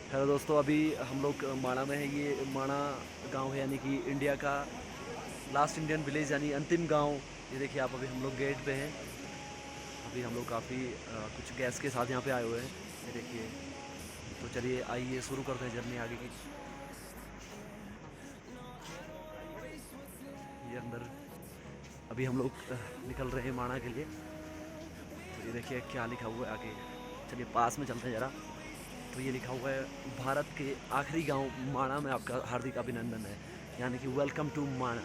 Hello दोस्तों, अभी हम लोग माणा में है। ये माणा गांव है, यानी कि इंडिया का लास्ट इंडियन विलेज, यानी अंतिम गांव। ये देखिए आप, अभी हम लोग गेट पे हैं। अभी हम लोग काफ़ी कुछ गैस के साथ यहाँ पे आए हुए हैं। ये देखिए। तो चलिए आइए शुरू करते हैं जर्नी आगे की। ये अंदर अभी हम लोग निकल रहे हैं माणा के लिए। तो ये देखिए क्या लिखा हुआ है आगे। चलिए पास में चलते हैं ज़रा। तो ये लिखा हुआ है, भारत के आखिरी गांव माणा में आपका हार्दिक अभिनंदन है, यानी कि वेलकम टू माणा।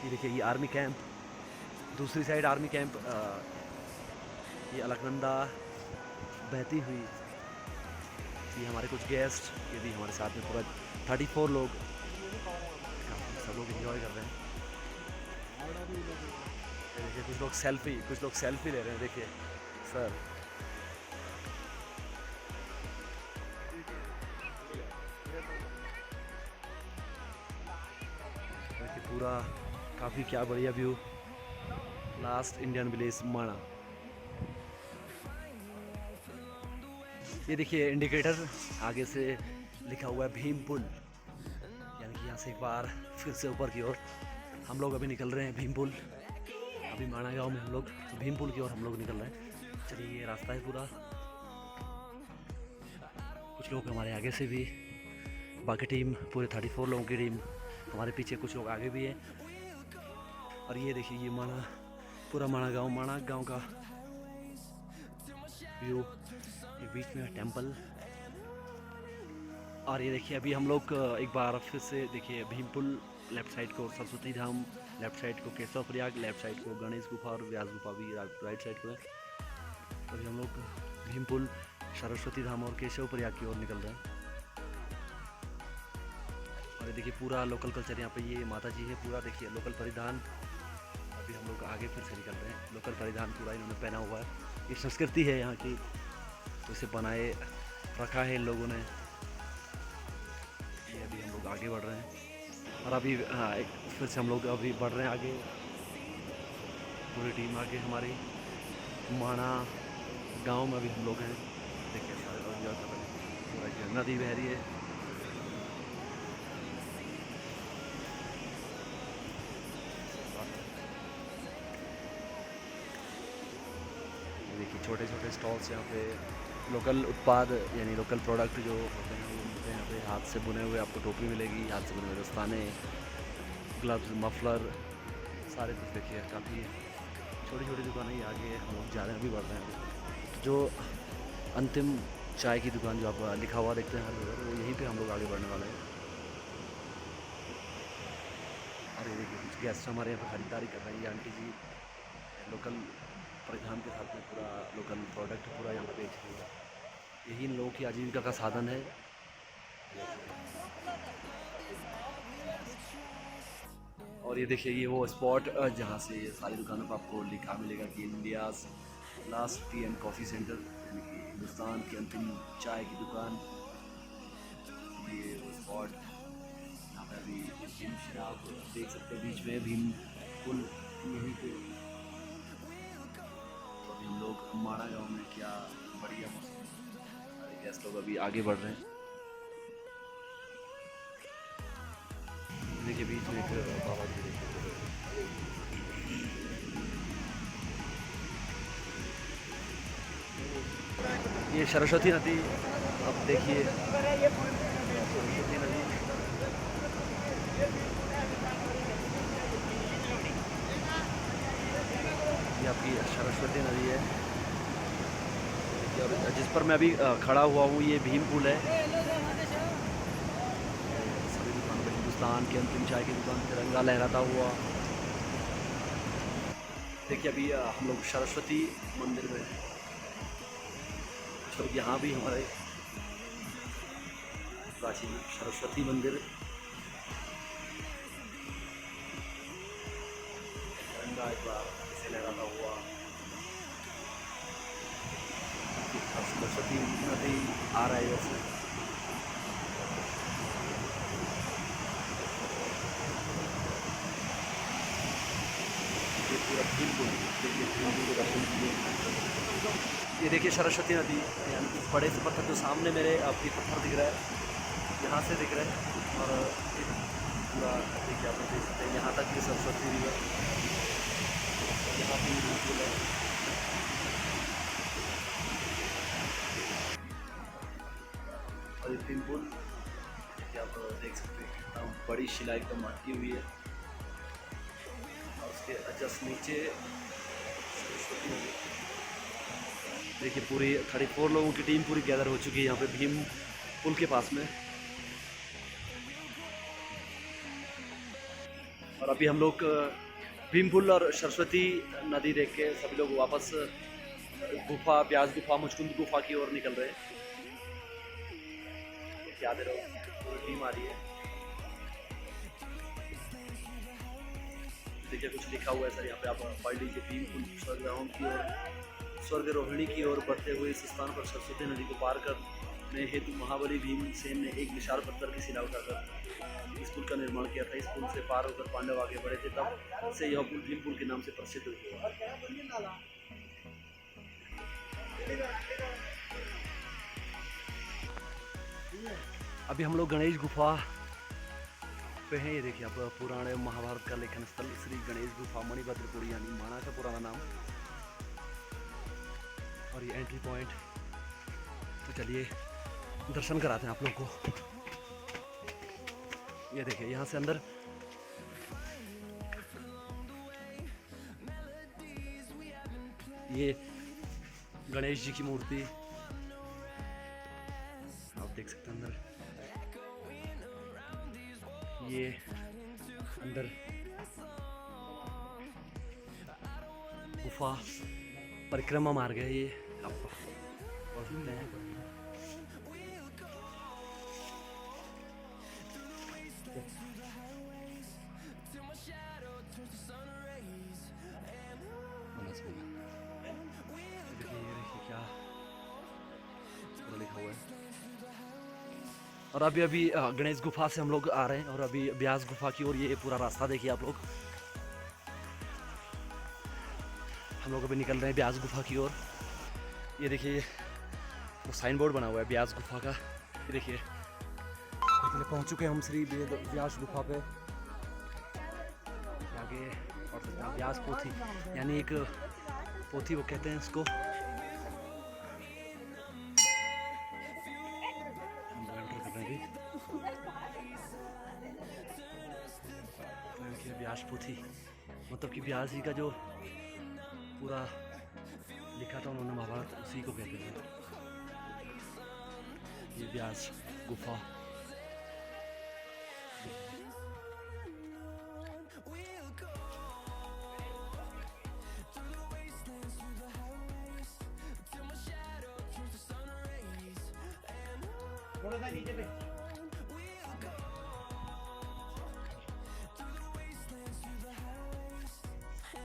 ये देखिए ये आर्मी कैंप, दूसरी साइड आर्मी कैंप। ये अलकनंदा बहती हुई। ये हमारे कुछ गेस्ट, ये भी हमारे साथ में पूरा 34 लोग, सब लोग एंजॉय कर रहे हैं। ये देखिए कुछ लोग सेल्फी ले रहे हैं। देखिए सर, देखिए पूरा काफ़ी क्या बढ़िया व्यू। लास्ट इंडियन विलेज माणा। ये देखिए इंडिकेटर आगे से लिखा हुआ है भीम पुल, यानी कि यहाँ से एक बार फिर से ऊपर की ओर हम लोग अभी निकल रहे हैं भीम पुल। अभी माणा गांव में हम लोग भीम पुल की ओर हम लोग निकल रहे हैं। चलिए ये रास्ता है पूरा। कुछ लोग हमारे आगे से भी, बाकी टीम पूरे 34 लोगों की टीम हमारे पीछे, कुछ लोग आगे भी है। और ये देखिए ये माणा, पूरा माणा गांव का व्यू। ये बीच में टेंपल। और ये देखिए अभी हम लोग एक बार फिर से देखिए भीम पुल लेफ्ट साइड को, सरस्वती धाम लेफ्ट साइड को, केशव प्रयाग लेफ्ट साइड को, गणेश गुफा और व्यास गुफा भी राइट साइड को है। तो अभी हम लोग भीम पुल, सरस्वती धाम और केशव प्रयाग की ओर निकल रहे हैं। और ये देखिए पूरा लोकल कल्चर यहाँ पे, ये माता जी है पूरा। देखिए लोकल परिधान। अभी हम लोग आगे फिर से निकल रहे हैं। लोकल परिधान पूरा इन्होंने पहना हुआ है, ये संस्कृति है यहाँ की, तो इसे बनाए रखा है इन लोगों ने। ये अभी हम लोग आगे बढ़ रहे हैं। और अभी हाँ, एक फिर से हम लोग अभी बढ़ रहे हैं आगे। पूरी टीम आगे हमारी माणा गांव में अभी हम लोग हैं। देखिए सारे लोग एंजॉय कर रहे हैं। पूरा एक नदी बह रही है। ये देखिए छोटे छोटे स्टॉल्स यहाँ पे, लोकल उत्पाद यानी लोकल प्रोडक्ट जो होते हैं वो मिलते हैं यहाँ पे। हाथ से बुने हुए आपको टोपी मिलेगी, हाथ से बुने हुए दस्ताने, ग्लव्स, मफलर, सारे कुछ। देखिए काफ़ी छोटी छोटी दुकानें ही आगे हम लोग जा रहे हैं, अभी बढ़ रहे हैं अभी। जो अंतिम चाय की दुकान जो आप लिखा हुआ देखते हैं हर जगह, वो यहीं पे हम लोग आगे बढ़ने वाले हैं। और ये देखिए कुछ गेस्ट हमारे यहाँ पे खरीदारी कर रहे हैं। ये आंटी जी लोकल परिधान के साथ में पूरा लोकल प्रोडक्ट पूरा यहाँ पे बेच रही है। यही इन लोगों की आजीविका का साधन है। और ये देखिए ये वो स्पॉट जहाँ से सारी दुकानों पर आपको लिखा मिलेगा कि India's last T and coffee centre, यानी कि हिंदुस्तान की अंतिम चाय की दुकान। ये वो स्पॉट यहाँ पे अभी भीम से आप देख सकते हैं, बीच में भीम पुल यहीं पे। तो अभी हम लोग माणा गांव में, क्या बढ़िया मौसम। सारे गेस्ट लोग अभी आगे बढ़ रहे हैं। देखिए बीच में एक बाबा जी देखिए। ये सरस्वती नदी, अब देखिए सरस्वती नदी। ये आपकी सरस्वती नदी है। और जिस पर मैं अभी खड़ा हुआ हूँ ये भीम पुल है। सभी दुकानों पर हिंदुस्तान की अंतिम चाय की दुकान, तिरंगा लहराता हुआ। देखिए अभी हम लोग सरस्वती मंदिर में हैं। तो यहाँ भी हमारे प्राचीन सरस्वती मंदिर, तिरंगा एक बार इसे लहराता हुआ। सरस्वती नदी आ रहा है जैसे। ये पूरा भीम पुल, देखिए भीम पुल के दर्शन किए। ये देखिए सरस्वती नदी, यानी कि बड़े से पत्थर जो सामने मेरे आपकी पत्थर दिख रहा है, यहाँ से दिख रहा है। और ये पूरा देखिए आप लोग देख सकते हैं यहाँ तक ये सरस्वती रिवर, यहाँ भी बिल्कुल है। और ये भीम पुल देखिए आप देख सकते हैं कितना बड़ी शिला एकदम अटकी हुई है। और उसके जस्ट नीचे सरस्वती नदी। देखिए पूरी 34 लोगों की टीम पूरी गैदर हो चुकी है यहाँ पे भीम पुल के पास में। और अभी हम लोग भीम पुल और सरस्वती नदी देख के सभी लोग वापस गुफा, ब्यास गुफा, मुचकुंद गुफा की ओर निकल रहे हैं। याद रहो पूरी टीम आ रही है। देखिए कुछ लिखा हुआ है सर यहाँ पे, आप पढ़ लीजिए। भीम पुल स्वर्गराम की ओर, स्वर्ग रोहिणी की ओर बढ़ते हुए इस स्थान पर सरस्वती नदी को पार करने हेतु महाबली भीमसेन ने एक विशाल पत्थर की शिला उठाकर इस पुल का निर्माण किया था। इस पुल से पार होकर पांडव आगे बढ़े थे, तब से यह पुल भीम पुल के नाम से प्रसिद्ध हुआ। अभी हम लोग गणेश गुफा पे हैं। ये देखिए आप पुराने महाभारत का लेखन स्थल श्री गणेश गुफा मणिभद्रपुरी, यानी माणा का पुराना नाम। और ये एंट्री पॉइंट, तो चलिए दर्शन कराते हैं आप लोग को। ये देखिए यहाँ से अंदर ये गणेश जी की मूर्ति आप देख सकते हैं अंदर। ये अंदर गुफा परिक्रमा मार्ग है, ये आपको और सकते हैं। देखिए क्या लिखा हुआ है। और अभी गणेश गुफा से हम लोग आ रहे हैं और अभी ब्यास गुफा की ओर ये पूरा रास्ता देखिए आप लोग। हम लोग अभी निकल रहे हैं ब्यास गुफा की ओर। ये देखिए वो साइन बोर्ड बना हुआ है ब्यास गुफा का। ये देखिए पहुंच चुके हैं हम श्री ब्यास गुफा पे। आगे और ब्यास पोथी, यानी एक पोथी वो कहते हैं इसको। ब्यास पोथी मतलब कि ब्यास जी का जो पूरा लिखा था उन्होंने महाभारत, उसी को कहते हैं ये ब्यास गुफा।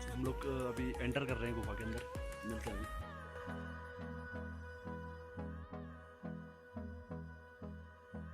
हम लोग अभी एंटर कर रहे हैं गुफा के अंदर, मिलते हैं अभी।